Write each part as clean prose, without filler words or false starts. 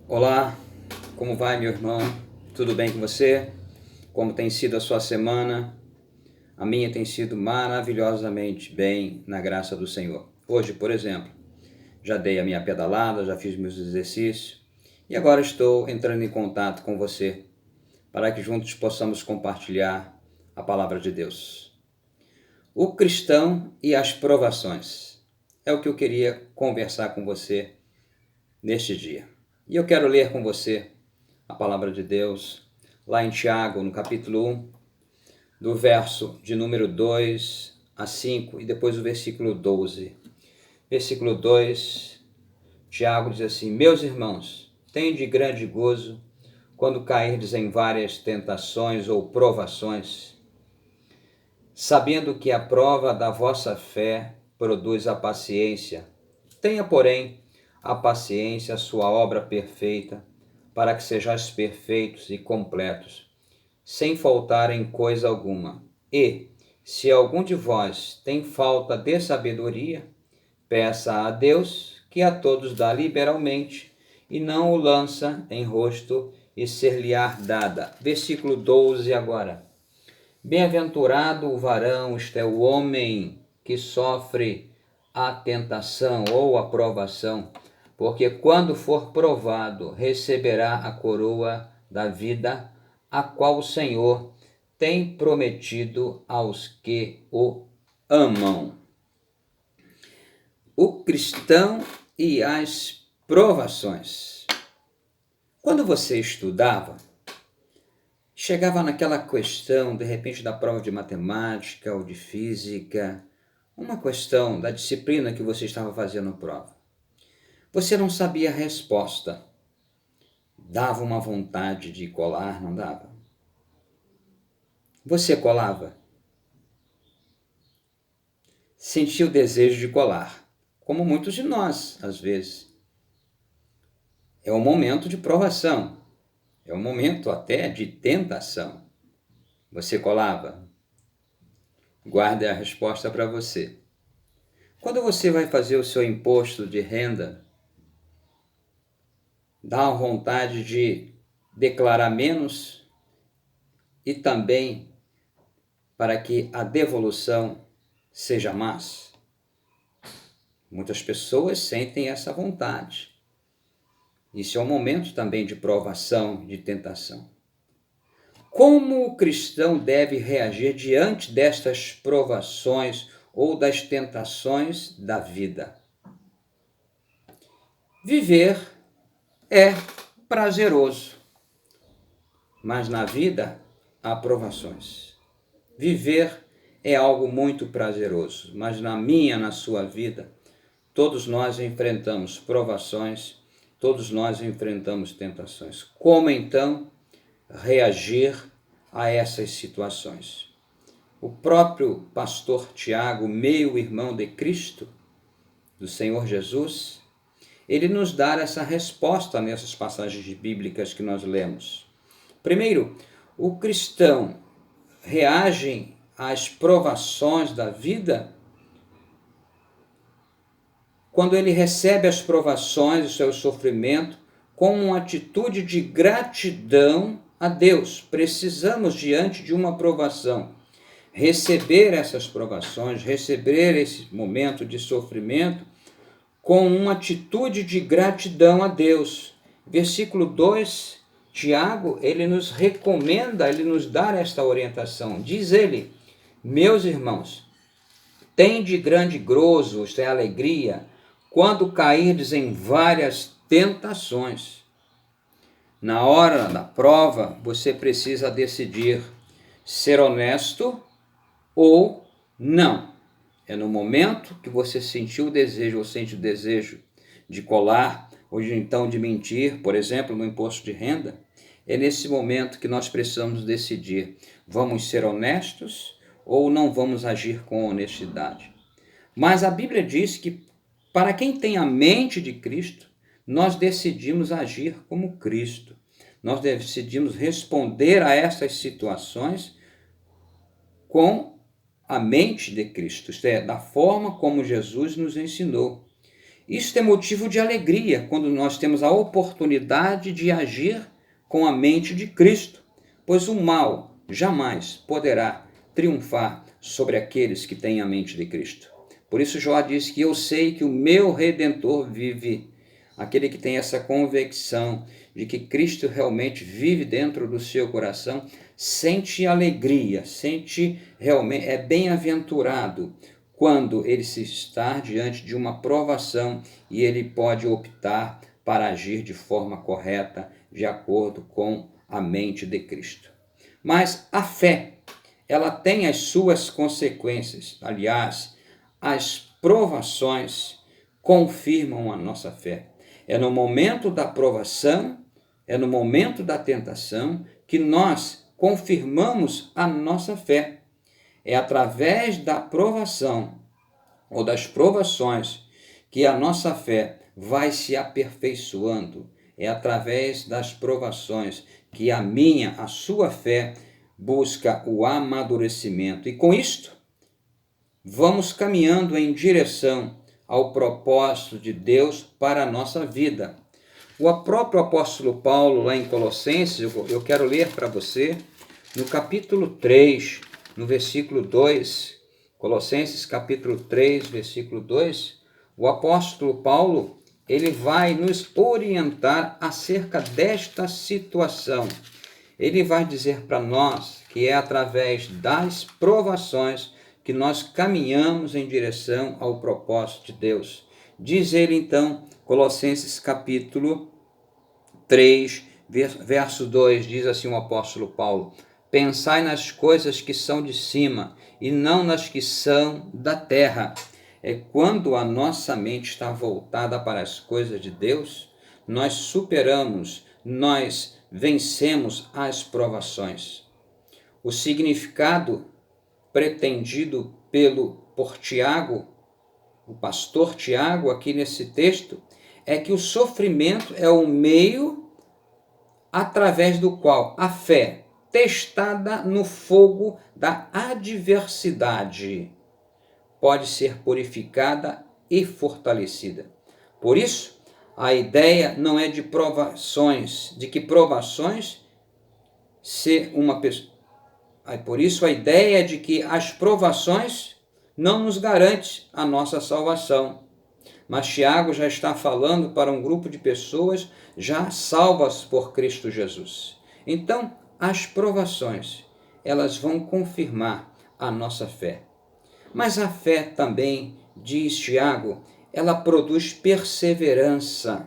Olá, como vai, meu irmão? Tudo bem com você? Como tem sido a sua semana? A minha tem sido maravilhosamente bem, na graça do Senhor. Hoje, por exemplo, já dei a minha pedalada, já fiz meus exercícios e agora estou entrando em contato com você para que juntos possamos compartilhar a palavra de Deus. O cristão e as provações é o que eu queria conversar com você neste dia. E eu quero ler com você a palavra de Deus lá em Tiago, no capítulo 1, do verso de número 2 a 5 e depois o versículo 12. Versículo 2, Tiago diz assim: Meus irmãos, tende grande gozo quando cairdes em várias tentações ou provações, sabendo que a prova da vossa fé produz a paciência. Tenha, porém, a paciência a sua obra perfeita, para que sejais perfeitos e completos, sem faltar em coisa alguma. E, se algum de vós tem falta de sabedoria, peça a Deus, que a todos dá liberalmente, e não o lança em rosto, e ser-lhe-á dada. Versículo 12 agora. Bem-aventurado o varão, isto é, o homem que sofre a tentação ou a provação, porque quando for provado, receberá a coroa da vida, a qual o Senhor tem prometido aos que o amam. O cristão e as provações. Quando você estudava, chegava naquela questão, de repente, da prova de matemática ou de física, uma questão da disciplina que você estava fazendo prova. Você não sabia a resposta. Dava uma vontade de colar, não dava? Você colava? Sentia o desejo de colar, como muitos de nós, às vezes. É um momento de provação, é um momento até de tentação. Você colava? Guarde a resposta para você. Quando você vai fazer o seu imposto de renda, dá uma vontade de declarar menos e também para que a devolução seja mais. Muitas pessoas sentem essa vontade. Isso é um momento também de provação, de tentação. Como o cristão deve reagir diante destas provações ou das tentações da vida? Viver é prazeroso, mas na vida há provações. Viver é algo muito prazeroso, mas na sua vida, todos nós enfrentamos provações, todos nós enfrentamos tentações. Como então reagir a essas situações? O próprio pastor Tiago, meio-irmão de Cristo, do Senhor Jesus, ele nos dá essa resposta nessas passagens bíblicas que nós lemos. Primeiro, o cristão reage às provações da vida quando ele recebe as provações, o seu sofrimento, com uma atitude de gratidão a Deus. Precisamos, diante de uma provação, receber essas provações, receber esse momento de sofrimento com uma atitude de gratidão a Deus. Versículo 2, Tiago, ele nos recomenda, ele nos dá esta orientação. Diz ele: meus irmãos, tende grande gozo, isto é, alegria, quando cairdes em várias tentações. Na hora da prova, você precisa decidir ser honesto ou não. É no momento que você sentiu o desejo ou sente o desejo de colar ou de, então de mentir, por exemplo, no imposto de renda, é nesse momento que nós precisamos decidir: vamos ser honestos ou não vamos agir com honestidade? Mas a Bíblia diz que para quem tem a mente de Cristo, nós decidimos agir como Cristo. Nós decidimos responder a essas situações com a mente de Cristo, isto é, da forma como Jesus nos ensinou. Isto é motivo de alegria quando nós temos a oportunidade de agir com a mente de Cristo, pois o mal jamais poderá triunfar sobre aqueles que têm a mente de Cristo. Por isso Jó diz que eu sei que o meu Redentor vive. Aquele que tem essa convicção de que Cristo realmente vive dentro do seu coração, sente alegria, sente realmente, é bem-aventurado quando ele se está diante de uma provação e ele pode optar para agir de forma correta, de acordo com a mente de Cristo. Mas a fé, ela tem as suas consequências. Aliás, as provações confirmam a nossa fé. É no momento da provação, é no momento da tentação que nós confirmamos a nossa fé. É através da provação ou das provações que a nossa fé vai se aperfeiçoando. É através das provações que a sua fé busca o amadurecimento. E com isto, vamos caminhando em direção ao propósito de Deus para a nossa vida. O próprio apóstolo Paulo, lá em Colossenses, eu quero ler para você, no capítulo 3, no versículo 2, Colossenses capítulo 3, versículo 2, o apóstolo Paulo, ele vai nos orientar acerca desta situação. Ele vai dizer para nós que é através das provações que nós caminhamos em direção ao propósito de Deus. Diz ele então, Colossenses capítulo 3, verso 2, diz assim o apóstolo Paulo: pensai nas coisas que são de cima e não nas que são da terra. É quando a nossa mente está voltada para as coisas de Deus, nós superamos, nós vencemos as provações. O significado pretendido por Tiago, o pastor Tiago, aqui nesse texto, é que o sofrimento é o meio através do qual a fé, testada no fogo da adversidade, pode ser purificada e fortalecida. Por isso, a ideia não é de provações, de que provações ser uma pessoa. Por isso a ideia é de que as provações não nos garante a nossa salvação. Mas Tiago já está falando para um grupo de pessoas já salvas por Cristo Jesus. Então, as provações, elas vão confirmar a nossa fé. Mas a fé também, diz Tiago, ela produz perseverança.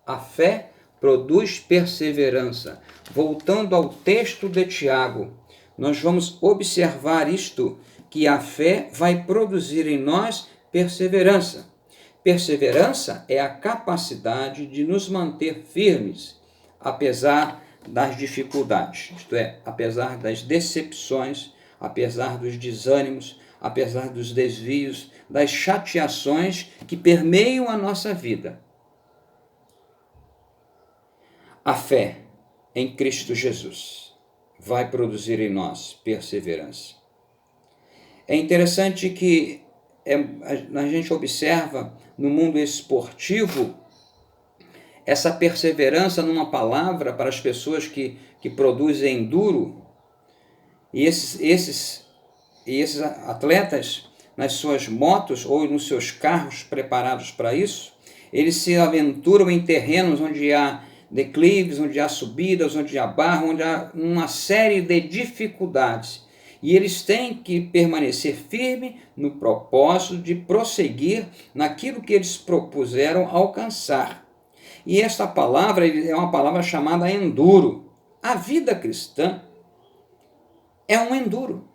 A fé produz perseverança. Voltando ao texto de Tiago, nós vamos observar isto, que a fé vai produzir em nós perseverança. Perseverança é a capacidade de nos manter firmes, apesar das dificuldades, isto é, apesar das decepções, apesar dos desânimos, apesar dos desvios, das chateações que permeiam a nossa vida. A fé em Cristo Jesus vai produzir em nós perseverança. É interessante que a gente observa no mundo esportivo essa perseverança numa palavra para as pessoas que produzem enduro, e esses atletas nas suas motos ou nos seus carros preparados para isso, eles se aventuram em terrenos onde há declives, onde há subidas, onde há barro, onde há uma série de dificuldades. E eles têm que permanecer firmes no propósito de prosseguir naquilo que eles propuseram alcançar. E esta palavra é uma palavra chamada enduro. A vida cristã é um enduro.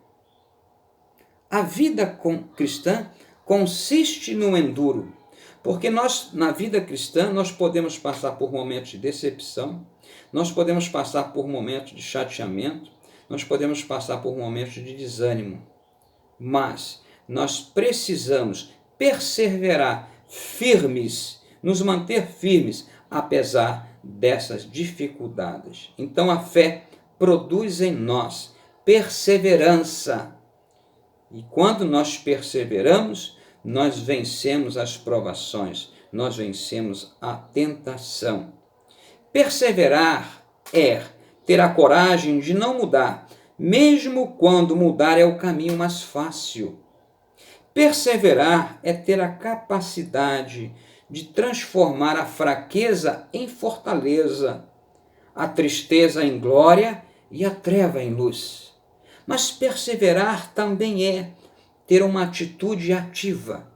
A vida cristã consiste no enduro. Porque nós, na vida cristã, nós podemos passar por momentos de decepção, nós podemos passar por momentos de chateamento, nós podemos passar por momentos de desânimo. Mas nós precisamos perseverar firmes, nos manter firmes, apesar dessas dificuldades. Então a fé produz em nós perseverança. E quando nós perseveramos, nós vencemos as provações, nós vencemos a tentação. Perseverar é ter a coragem de não mudar, mesmo quando mudar é o caminho mais fácil. Perseverar é ter a capacidade de transformar a fraqueza em fortaleza, a tristeza em glória e a treva em luz. Mas perseverar também é ter uma atitude ativa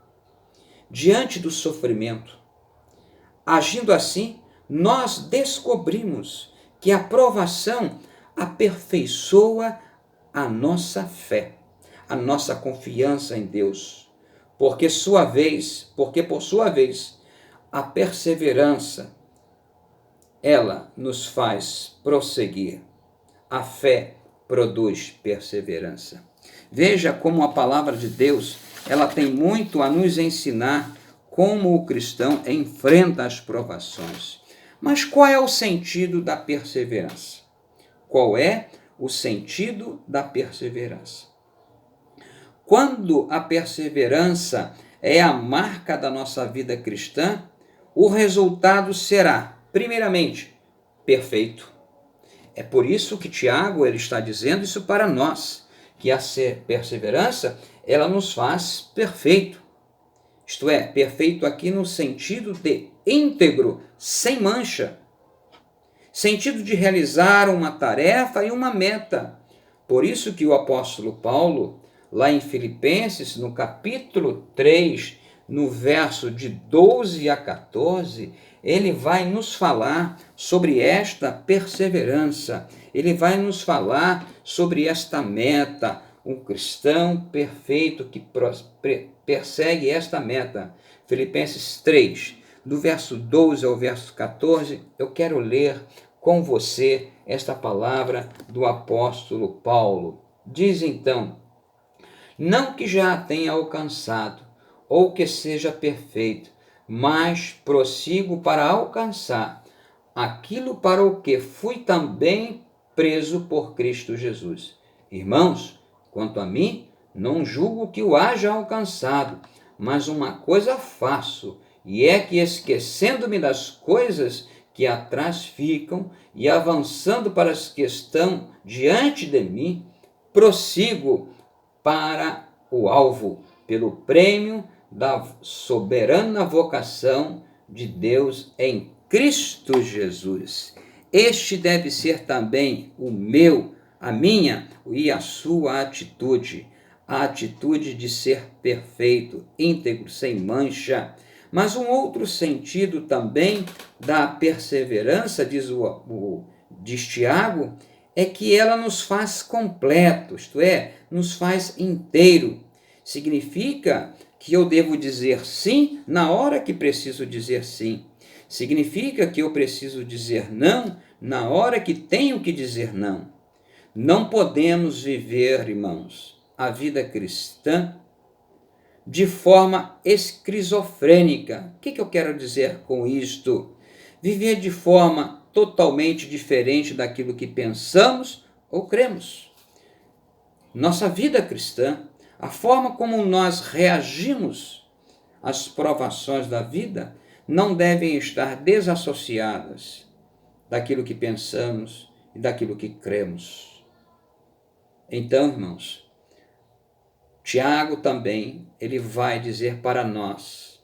diante do sofrimento. Agindo assim, nós descobrimos que a provação aperfeiçoa a nossa fé, a nossa confiança em Deus, porque por sua vez, a perseverança, ela nos faz prosseguir. A fé produz perseverança. Veja como a palavra de Deus, ela tem muito a nos ensinar como o cristão enfrenta as provações. Mas qual é o sentido da perseverança? Qual é o sentido da perseverança? Quando a perseverança é a marca da nossa vida cristã, o resultado será, primeiramente, perfeito. É por isso que Tiago ele está dizendo isso para nós, que a perseverança ela nos faz perfeito. Isto é, perfeito aqui no sentido de íntegro, sem mancha. Sentido de realizar uma tarefa e uma meta. Por isso que o apóstolo Paulo, lá em Filipenses, no capítulo 3, no verso de 12 a 14, ele vai nos falar sobre esta perseverança. Ele vai nos falar sobre esta meta. Um cristão perfeito que persegue esta meta. Filipenses 3, do verso 12 ao verso 14, eu quero ler com você esta palavra do apóstolo Paulo. Diz então: não que já a tenha alcançado, ou que seja perfeito, mas prossigo para alcançar aquilo para o que fui também preso por Cristo Jesus. Irmãos, quanto a mim, não julgo que o haja alcançado, mas uma coisa faço, e é que, esquecendo-me das coisas que atrás ficam e avançando para as que estão diante de mim, prossigo para o alvo, pelo prêmio da soberana vocação de Deus em Cristo Jesus. Este deve ser também a minha e a sua atitude, a atitude de ser perfeito, íntegro, sem mancha. Mas um outro sentido também da perseverança, diz Tiago, é que ela nos faz completo, isto é, nos faz inteiro. Significa que eu devo dizer sim na hora que preciso dizer sim. Significa que eu preciso dizer não na hora que tenho que dizer não. Não podemos viver, irmãos, a vida cristã de forma esquizofrênica. O que eu quero dizer com isto? Viver de forma totalmente diferente daquilo que pensamos ou cremos. Nossa vida cristã, a forma como nós reagimos às provações da vida, não devem estar desassociadas daquilo que pensamos e daquilo que cremos. Então, irmãos, Tiago também, ele vai dizer para nós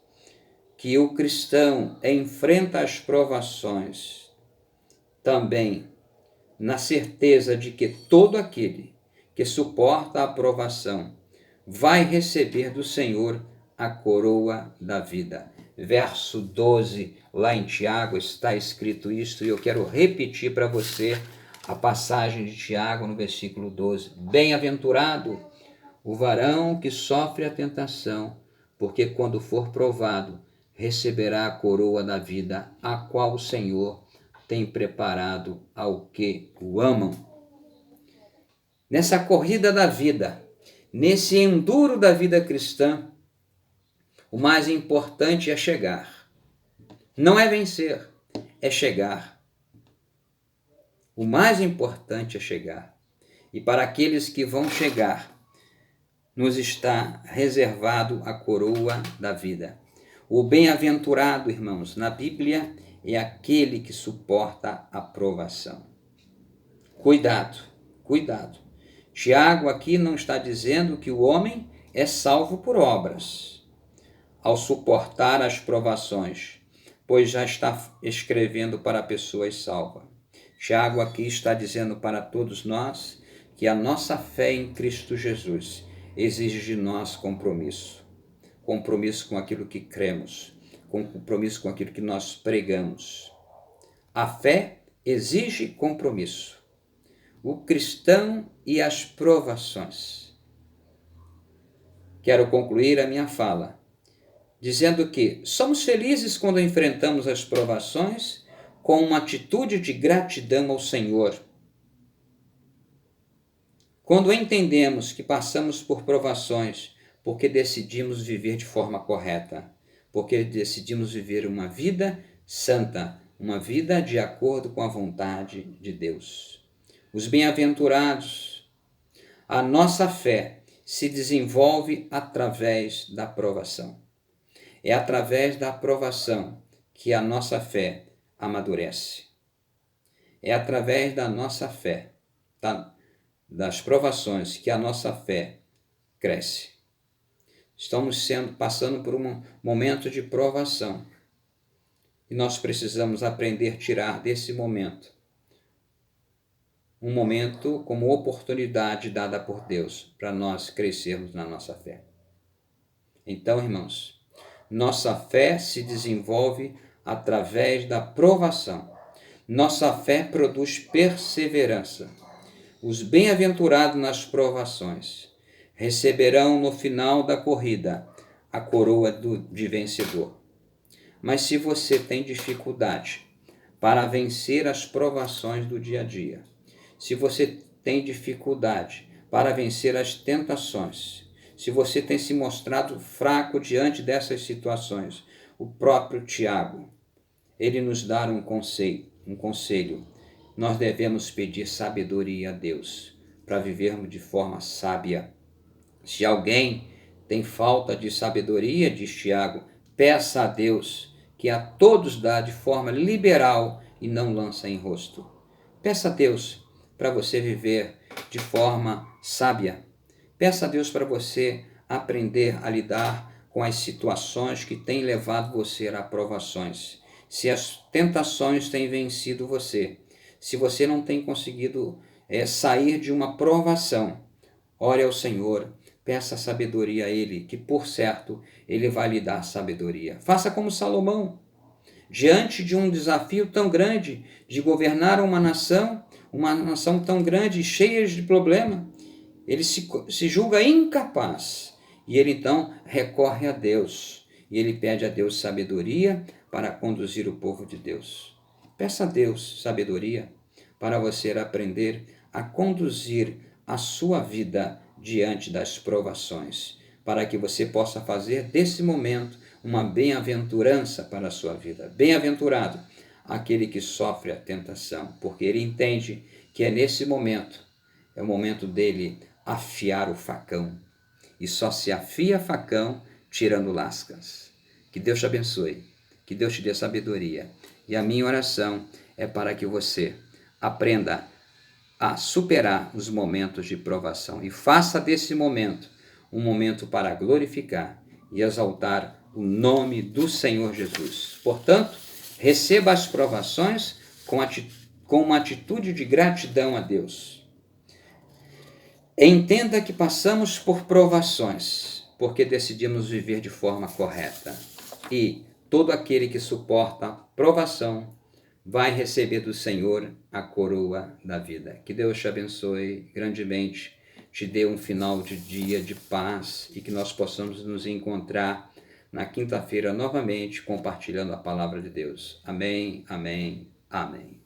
que o cristão enfrenta as provações também na certeza de que todo aquele que suporta a provação vai receber do Senhor a coroa da vida. Verso 12, lá em Tiago está escrito isto, e eu quero repetir para você a passagem de Tiago no versículo 12. Bem-aventurado o varão que sofre a tentação, porque quando for provado, receberá a coroa da vida, a qual o Senhor tem preparado ao que o amam. Nessa corrida da vida, nesse enduro da vida cristã, o mais importante é chegar. Não é vencer, é chegar. O mais importante é chegar. E para aqueles que vão chegar, nos está reservado a coroa da vida. O bem-aventurado, irmãos, na Bíblia é aquele que suporta a provação. Cuidado, cuidado. Tiago aqui não está dizendo que o homem é salvo por obras, ao suportar as provações, pois já está escrevendo para pessoas salvas. Tiago aqui está dizendo para todos nós que a nossa fé em Cristo Jesus exige de nós compromisso. Compromisso com aquilo que cremos, compromisso com aquilo que nós pregamos. A fé exige compromisso. O cristão e as provações. Quero concluir a minha fala dizendo que somos felizes quando enfrentamos as provações com uma atitude de gratidão ao Senhor. Quando entendemos que passamos por provações porque decidimos viver de forma correta, porque decidimos viver uma vida santa, uma vida de acordo com a vontade de Deus. Os bem-aventurados, a nossa fé se desenvolve através da provação. É através da provação que a nossa fé amadurece. É através da nossa fé, das provações, que a nossa fé cresce. Estamos passando por um momento de provação e nós precisamos aprender a tirar desse momento um momento como oportunidade dada por Deus para nós crescermos na nossa fé. Então, irmãos, nossa fé se desenvolve através da provação. Nossa fé produz perseverança. Os bem-aventurados nas provações receberão no final da corrida a coroa de vencedor. Mas se você tem dificuldade para vencer as provações do dia a dia, se você tem dificuldade para vencer as tentações, se você tem se mostrado fraco diante dessas situações, o próprio Tiago, ele nos dá um conselho. Nós devemos pedir sabedoria a Deus para vivermos de forma sábia. Se alguém tem falta de sabedoria, diz Tiago, peça a Deus, que a todos dá de forma liberal e não lança em rosto. Peça a Deus para você viver de forma sábia. Peça a Deus para você aprender a lidar com as situações que têm levado você a provações. Se as tentações têm vencido você, se você não tem conseguido sair de uma provação, ore ao Senhor, peça sabedoria a Ele, que por certo Ele vai lhe dar sabedoria. Faça como Salomão, diante de um desafio tão grande de governar uma nação tão grande e cheia de problemas, ele se julga incapaz e ele então recorre a Deus e ele pede a Deus sabedoria para conduzir o povo de Deus. Peça a Deus sabedoria para você aprender a conduzir a sua vida diante das provações, para que você possa fazer desse momento uma bem-aventurança para a sua vida. Bem-aventurado aquele que sofre a tentação, porque ele entende que é nesse momento, é o momento dele afiar o facão. E só se afia facão tirando lascas. Que Deus te abençoe, que Deus te dê sabedoria. E a minha oração é para que você aprenda a superar os momentos de provação e faça desse momento um momento para glorificar e exaltar o nome do Senhor Jesus. Portanto, receba as provações com uma atitude de gratidão a Deus. Entenda que passamos por provações, porque decidimos viver de forma correta. E todo aquele que suporta a provação vai receber do Senhor a coroa da vida. Que Deus te abençoe grandemente, te dê um final de dia de paz e que nós possamos nos encontrar na quinta-feira novamente compartilhando a palavra de Deus. Amém, amém, amém.